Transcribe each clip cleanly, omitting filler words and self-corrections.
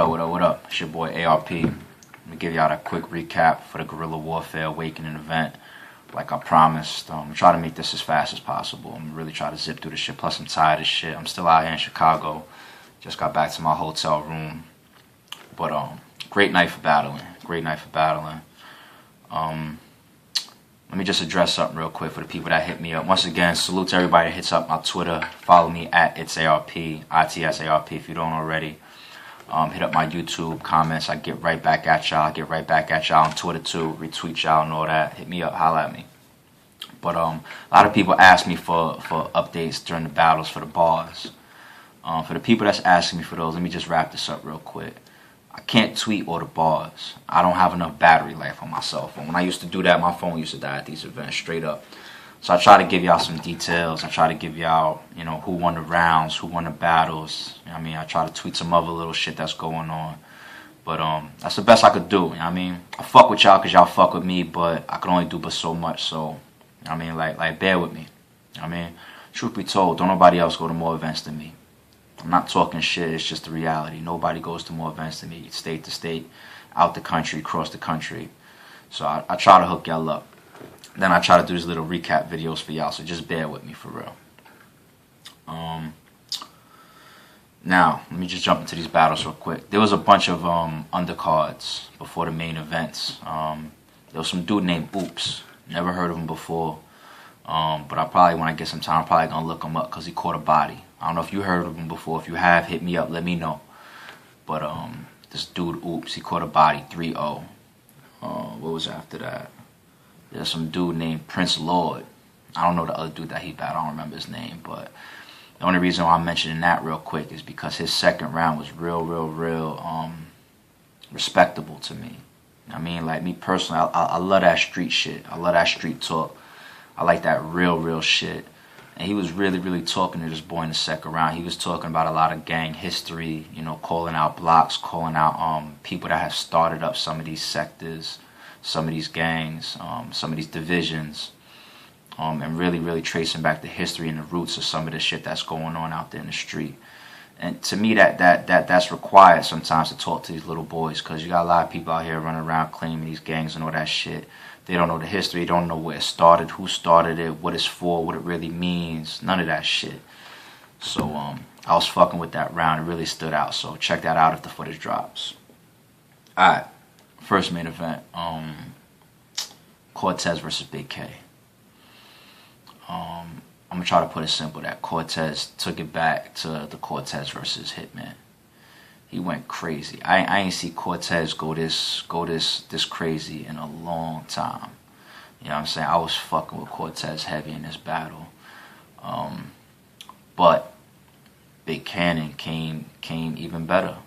What up? It's your boy r.b.e. Let me give y'all a quick recap for the Guerrilla Warfare Awakening event. Like I promised, try to make this as fast as possible. I'm really trying to zip through this shit. Plus, I'm tired of shit. I'm still out here in Chicago. Just got back to my hotel room. But great night for battling. Great night for battling. Let me just address something real quick for the people that hit me up. Once again, salute to everybody that hits up my Twitter. Follow me at itsarp, ITSARP if you don't already. Hit up my YouTube comments. I get right back at y'all. I get right back at y'all on Twitter too. Retweet y'all and all that. Hit me up. Holla at me. But a lot of people ask me for updates during the battles for the bars. For the people that's asking me for those, let me just wrap this up real quick. I can't tweet all the bars. I don't have enough battery life on my cell phone. When I used to do that, my phone used to die at these events, straight up. So I try to give y'all some details. I try to give y'all, who won the rounds, who won the battles. I try to tweet some other little shit that's going on. But that's the best I could do. I fuck with y'all because y'all fuck with me, but I can only do but so much. So, like bear with me. Truth be told, don't nobody else go to more events than me. I'm not talking shit, it's just the reality. Nobody goes to more events than me, state to state, out the country, across the country. So I try to hook y'all up. Then I try to do these little recap videos for y'all, so just bear with me for real. Now, let me just jump into these battles real quick. There was a bunch of undercards before the main events. There was some dude named Oops. Never heard of him before. But when I get some time, I'm probably going to look him up because he caught a body. I don't know if you heard of him before. If you have, hit me up, let me know. But this dude, Oops, he caught a body, 3-0. What was after that? There's some dude named Prince Lord. I don't know the other dude that he battled. I don't remember his name. But the only reason why I'm mentioning that real quick is because his second round was real respectable to me. Like me personally, I love that street shit. I love that street talk. I like that real shit. And he was really talking to this boy in the second round. He was talking about a lot of gang history, calling out blocks, calling out people that have started up some of these sectors, some of these gangs, some of these divisions, and really tracing back the history and the roots of some of the shit that's going on out there in the street. And to me, that's required sometimes to talk to these little boys, because you got a lot of people out here running around claiming these gangs and all that shit. They don't know the history, they don't know where it started, who started it, what it's for, what it really means, none of that shit. So I was fucking with that round, it really stood out, so check that out if the footage drops. Alright, first main event, Cortez versus Big K. I'm going to try to put it simple that Cortez took it back to the Cortez versus Hitman. He went crazy. I ain't see Cortez go this crazy in a long time. You know what I'm saying? I was fucking with Cortez heavy in this battle. But Big Kannon came even better.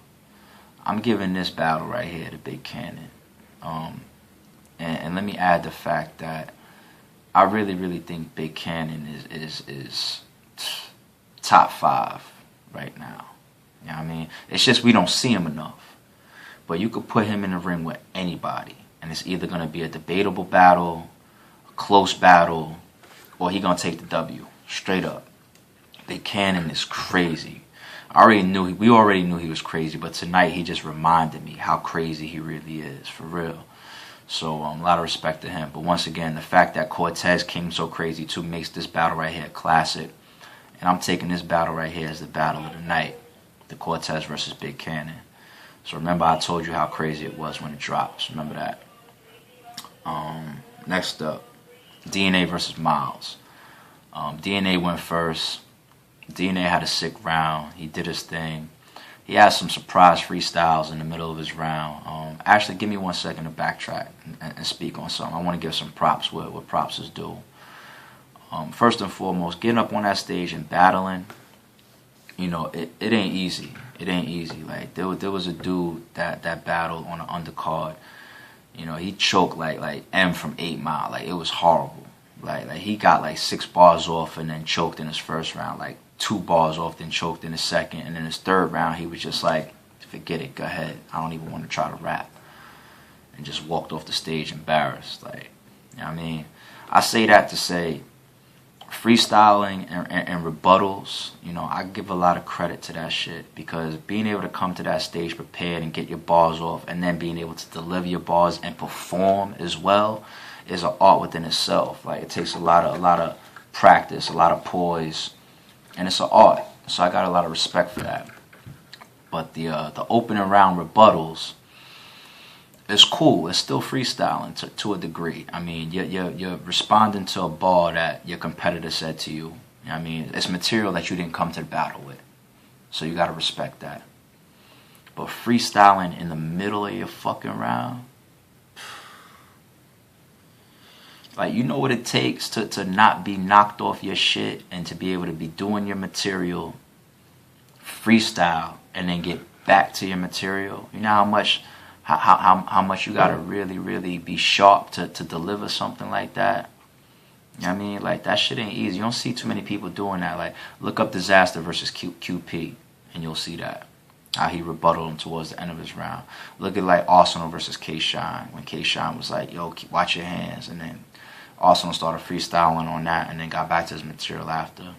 I'm giving this battle right here to Big Kannon. And let me add the fact that I really think Big Kannon is top 5 right now. You know what I mean? It's just we don't see him enough. But you could put him in the ring with anybody, and it's either going to be a debatable battle, a close battle, or he going to take the W. Straight up. Big Kannon is crazy. We already knew he was crazy, but tonight he just reminded me how crazy he really is, for real. So a lot of respect to him. But once again, the fact that Cortez came so crazy too makes this battle right here classic. And I'm taking this battle right here as the battle of the night. The Cortez versus Big Kannon. So remember I told you how crazy it was when it drops. Remember that. Next up, DNA versus Miles. DNA went first. DNA had a sick round. He did his thing. He had some surprise freestyles in the middle of his round. Actually, give me 1 second to backtrack and speak on something. I want to give some props where props is due. First and foremost, getting up on that stage and battling, it ain't easy. It ain't easy. Like there was a dude that battled on an undercard. He choked like M from 8 Mile. Like it was horrible. Like he got like 6 bars off and then choked in his first round. Like 2 bars off, then choked in his second, and in his third round he was just like, forget it, go ahead. I don't even want to try to rap. And just walked off the stage embarrassed. Like, you know what I mean? I say that to say, freestyling and rebuttals, you know, I give a lot of credit to that shit, because being able to come to that stage prepared and get your bars off, and then being able to deliver your bars and perform as well, is an art within itself. Like, it takes a lot of practice, a lot of poise, and it's an art. So I got a lot of respect for that. But the opening round rebuttals, it's cool. It's still freestyling to a degree. I mean, you're responding to a bar that your competitor said to you. You know what I mean? It's material that you didn't come to the battle with. So you got to respect that. But freestyling in the middle of your fucking round, like, you know what it takes to not be knocked off your shit and to be able to be doing your material, freestyle, and then get back to your material. You know how much you gotta really be sharp to deliver something like that. You know what I mean? Like, that shit ain't easy. You don't see too many people doing that. Like, look up Disaster versus QP, and you'll see that. How he rebutted him towards the end of his round. Look at, like, Arsenal versus K-Shine, when K-Shine was like, yo, watch your hands, and then Arsenal started freestyling on that, and then got back to his material after.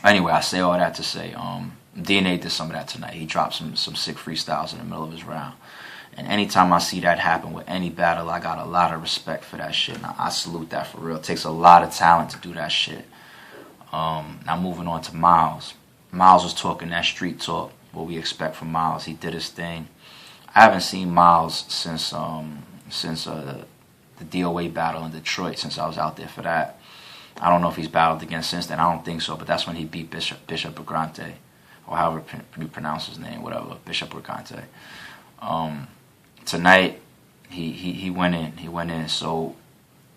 Anyway, I say all that to say, DNA did some of that tonight. He dropped some sick freestyles in the middle of his round. And anytime I see that happen with any battle, I got a lot of respect for that shit. And I salute that for real. It takes a lot of talent to do that shit. Now moving on to Miles. Miles was talking that street talk, what we expect from Miles. He did his thing. I haven't seen Miles since the DOA battle in Detroit, since I was out there for that. I don't know if he's battled again since then. I don't think so, but that's when he beat Bishop Brigante, or however you pronounce his name, whatever, Bishop Brigante. Tonight, he went in. So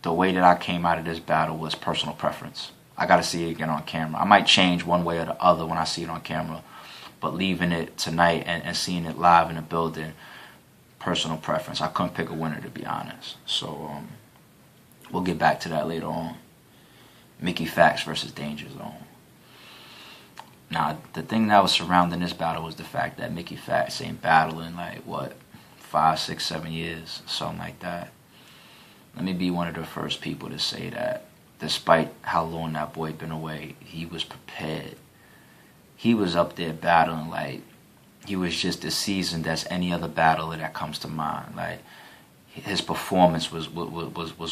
the way that I came out of this battle was personal preference. I got to see it again on camera. I might change one way or the other when I see it on camera, but leaving it tonight and seeing it live in the building, personal preference. I couldn't pick a winner, to be honest. So we'll get back to that later on. Mickey Factz versus Danger Zone. Now, the thing that was surrounding this battle was the fact that Mickey Factz ain't battling, like, what, 5, 6, 7 years, something like that. Let me be one of the first people to say that despite how long that boy been away, he was prepared. He was up there battling like he was just as seasoned as any other battler that comes to mind. Like, his performance was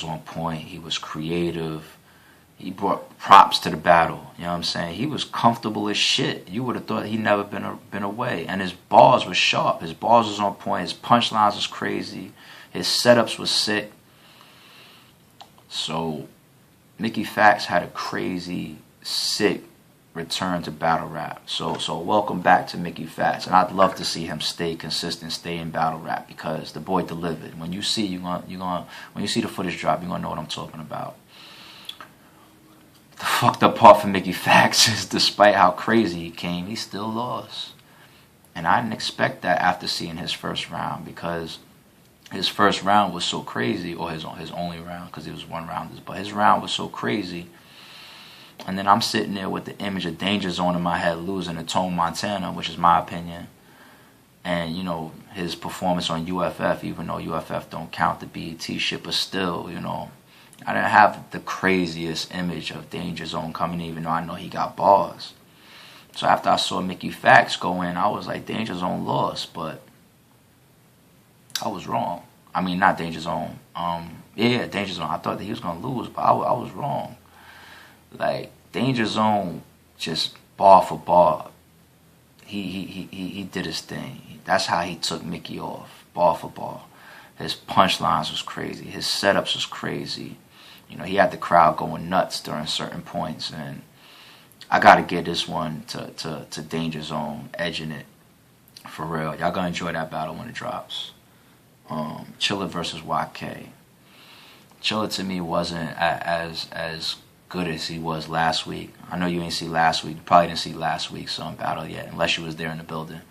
on point. He was creative. He brought props to the battle. You know what I'm saying? He was comfortable as shit. You would have thought he'd never been away. And his bars were sharp. His bars was on point. His punchlines was crazy. His setups was sick. So Mickey Factz had a crazy, sick return to battle rap. So welcome back to Mickey Factz. And I'd love to see him stay consistent, stay in battle rap, because the boy delivered. When you see when you see the footage drop, you're gonna know what I'm talking about. The fucked up part for Mickey Factz is, despite how crazy he came, he still lost. And I didn't expect that after seeing his first round, because his first round was so crazy, or his only round, because it was one rounders, but his round was so crazy. And then I'm sitting there with the image of Danger Zone in my head, losing to Tone Montana, which is my opinion. And, you know, his performance on UFF, even though UFF don't count the BET shit, but still, you know, I didn't have the craziest image of Danger Zone coming, even though I know he got bars. So after I saw Mickey Factz go in, I was like, Danger Zone lost, but I was wrong. I mean, not Danger Zone. Yeah, Danger Zone. I thought that he was going to lose, but I was wrong. Like, Danger Zone, just bar for bar, he did his thing. That's how he took Mickey off, bar for bar. His punchlines was crazy. His setups was crazy. You know, he had the crowd going nuts during certain points, and I got to give this one to Danger Zone, edging it, for real. Y'all gonna enjoy that battle when it drops. Chilla versus YK. Chilla, to me, wasn't as good as he was last week. I know you ain't see last week. You probably didn't see last week's battle yet, unless you was there in the building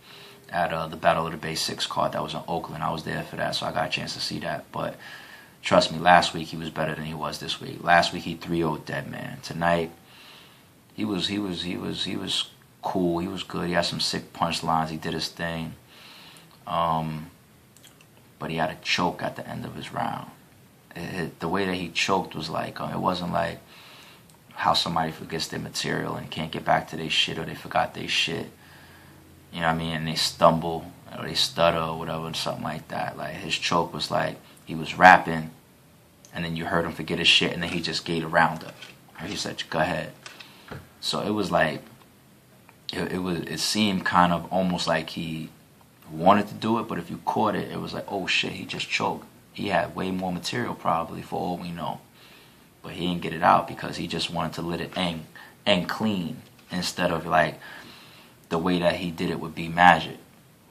at the Battle of the Bay 6 card that was in Oakland. I was there for that, so I got a chance to see that. But trust me, last week he was better than he was this week. Last week he 3-0'd Dead Man. Tonight he was cool. He was good. He had some sick punchlines. He did his thing. But he had a choke at the end of his round. The way that he choked was like, it wasn't like how somebody forgets their material and can't get back to their shit, or they forgot their shit. You know what I mean? And they stumble or they stutter or whatever, and something like that. Like, his choke was like, he was rapping, and then you heard him forget his shit, and then he just gave a roundup. And he said, go ahead. So it was like, it seemed kind of almost like he wanted to do it, but if you caught it, it was like, oh shit, he just choked. He had way more material probably, for all we know. But he didn't get it out because he just wanted to let it end clean, instead of like the way that he did it with B Magic,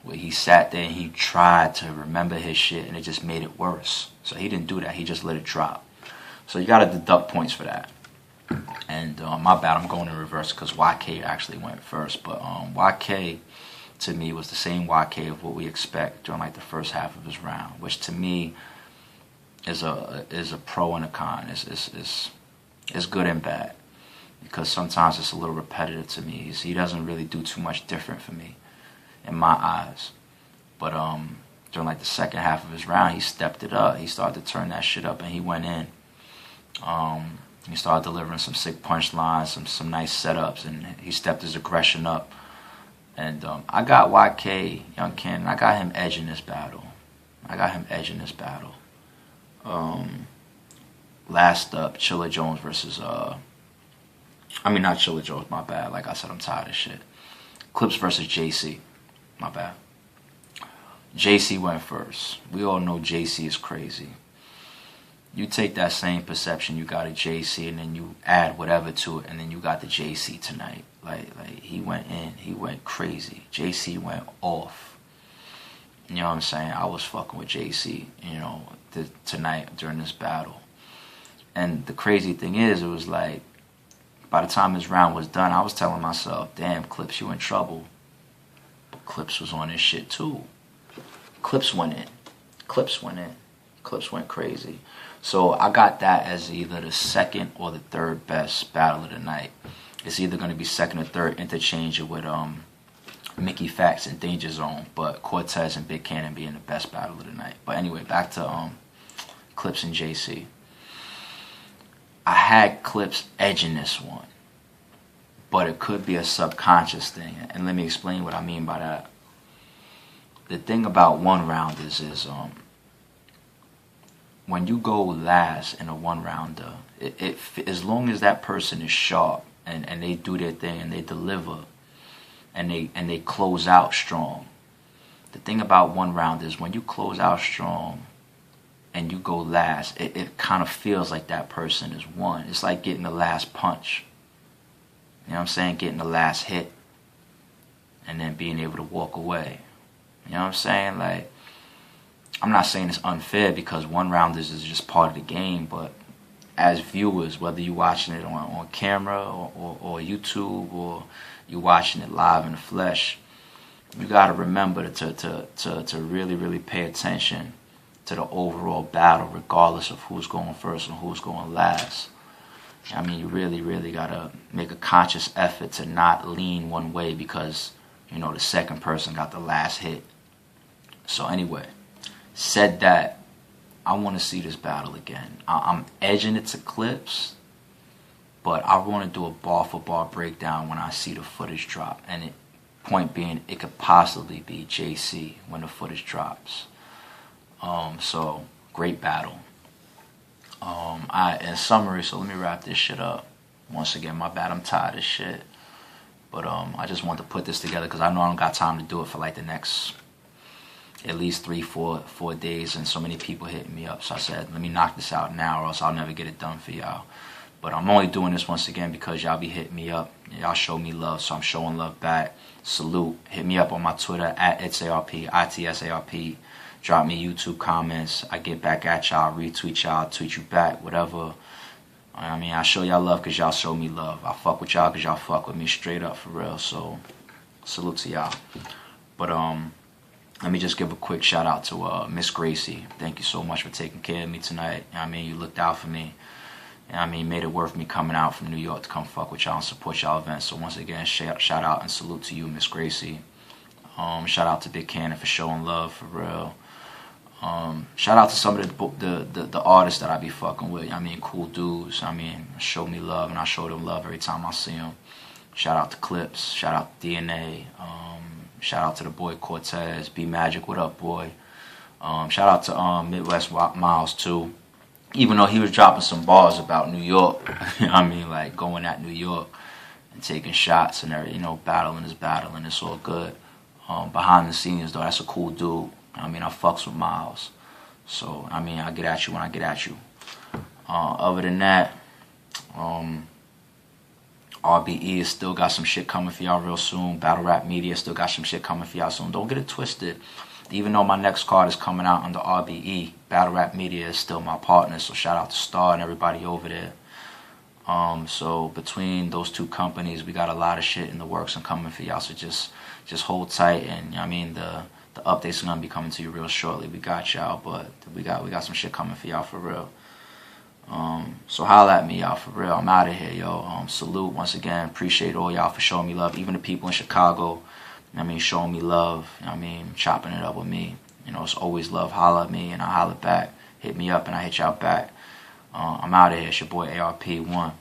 where he sat there and he tried to remember his shit and it just made it worse. So he didn't do that. He just let it drop. So you got to deduct points for that. And my bad, I'm going in reverse because YK actually went first. But YK, to me, was the same YK of what we expect during like the first half of his round, which to me is a pro and a con. It's good and bad, because sometimes it's a little repetitive to me. He doesn't really do too much different for me, in my eyes. But during like the second half of his round, he stepped it up. He started to turn that shit up, and he went in. He started delivering some sick punchlines, some nice setups, and he stepped his aggression up. And I got YK, Young Cannon, I got him edging this battle. Last up, Chilla Jones versus, not Chilla Jones, my bad. Like I said, I'm tired of shit. Clips versus JC, my bad. JC went first. We all know JC is crazy. You take that same perception you got of JC, and then you add whatever to it, and then you got the JC tonight. Like he went in, he went crazy. JC went off. You know what I'm saying? I was fucking with JC, tonight during this battle. And the crazy thing is, it was like, by the time this round was done, I was telling myself, damn, Clips, you in trouble. But Clips was on this shit too. Clips went in. Clips went crazy. So I got that as either the second or the third best battle of the night. It's either going to be second or third, interchangeable with Mickey Factz and Danger Zone, but Cortez and Big Kannon being the best battle of the night. But anyway, back to Clips and JC. I had Clips edging this one, but it could be a subconscious thing, and let me explain what I mean by that. The thing about one round is when you go last in a one rounder, it as long as that person is sharp and they do their thing and they deliver and they close out strong. The thing about one round is when you close out strong and you go last, it kind of feels like that person is won. It's like getting the last punch. You know what I'm saying? Getting the last hit and then being able to walk away. You know what I'm saying? Like, I'm not saying it's unfair, because one rounders is just part of the game, but as viewers, whether you're watching it on camera or YouTube, or you're watching it live in the flesh, you got to remember to really, really pay attention to the overall battle, regardless of who's going first and who's going last. I mean, you really, really got to make a conscious effort to not lean one way because, the second person got the last hit. So anyway, said that, I want to see this battle again. I'm edging it to Clips, but I want to do a bar for bar breakdown when I see the footage drop. And point being, it could possibly be JC when the footage drops. So great battle. In summary, so let me wrap this shit up. Once again, my bad, I'm tired of shit. But I just want to put this together because I know I don't got time to do it for like the next at least 3-4 days, and so many people hitting me up. So I said, let me knock this out now, or else I'll never get it done for y'all. But I'm only doing this once again because y'all be hitting me up. Y'all show me love, so I'm showing love back. Salute. Hit me up on my Twitter at itsarp, ITSARP. Drop me YouTube comments. I get back at y'all, retweet y'all, tweet you back, whatever. I mean, I show y'all love because y'all show me love. I fuck with y'all because y'all fuck with me straight up, for real. So salute to y'all. But let me just give a quick shout out to Miss Gracie. Thank you so much for taking care of me tonight. I mean, you looked out for me. I mean, made it worth me coming out from New York to come fuck with y'all and support y'all events. So once again, shout out and salute to you, Miss Gracie. Shout out to Big Kannon for showing love, for real. Shout out to some of the artists that I be fucking with. I mean, cool dudes. I mean, show me love, and I show them love every time I see them. Shout out to Clips. Shout out to DNA. Shout out to the boy Cortez. Be Magic, what up, boy? Shout out to Midwest Miles too. Even though he was dropping some bars about New York, I mean, like going at New York and taking shots and everything, you know, battling is battling. It's all good. Behind the scenes, though, that's a cool dude. I mean, I fucks with Miles. So, I mean, I get at you when I get at you. Other than that, r.b.e. is still got some shit coming for y'all real soon. Battle Rap Media still got some shit coming for y'all soon. Don't get it twisted. Even though my next card is coming out under r.b.e., Battle Rap Media is still my partner. So, shout out to Star and everybody over there. So between those two companies, we got a lot of shit in the works and coming for y'all. So just hold tight, and I mean the updates are gonna be coming to you real shortly. We got y'all, but we got some shit coming for y'all for real. So holla at me, y'all, for real. I'm out of here, yo. Salute once again. Appreciate all y'all for showing me love. Even the people in Chicago, I mean, showing me love. I mean, chopping it up with me. You know, it's always love. Holla at me, and I holla back. Hit me up, and I hit y'all back. I'm out of here. It's your boy ARP1.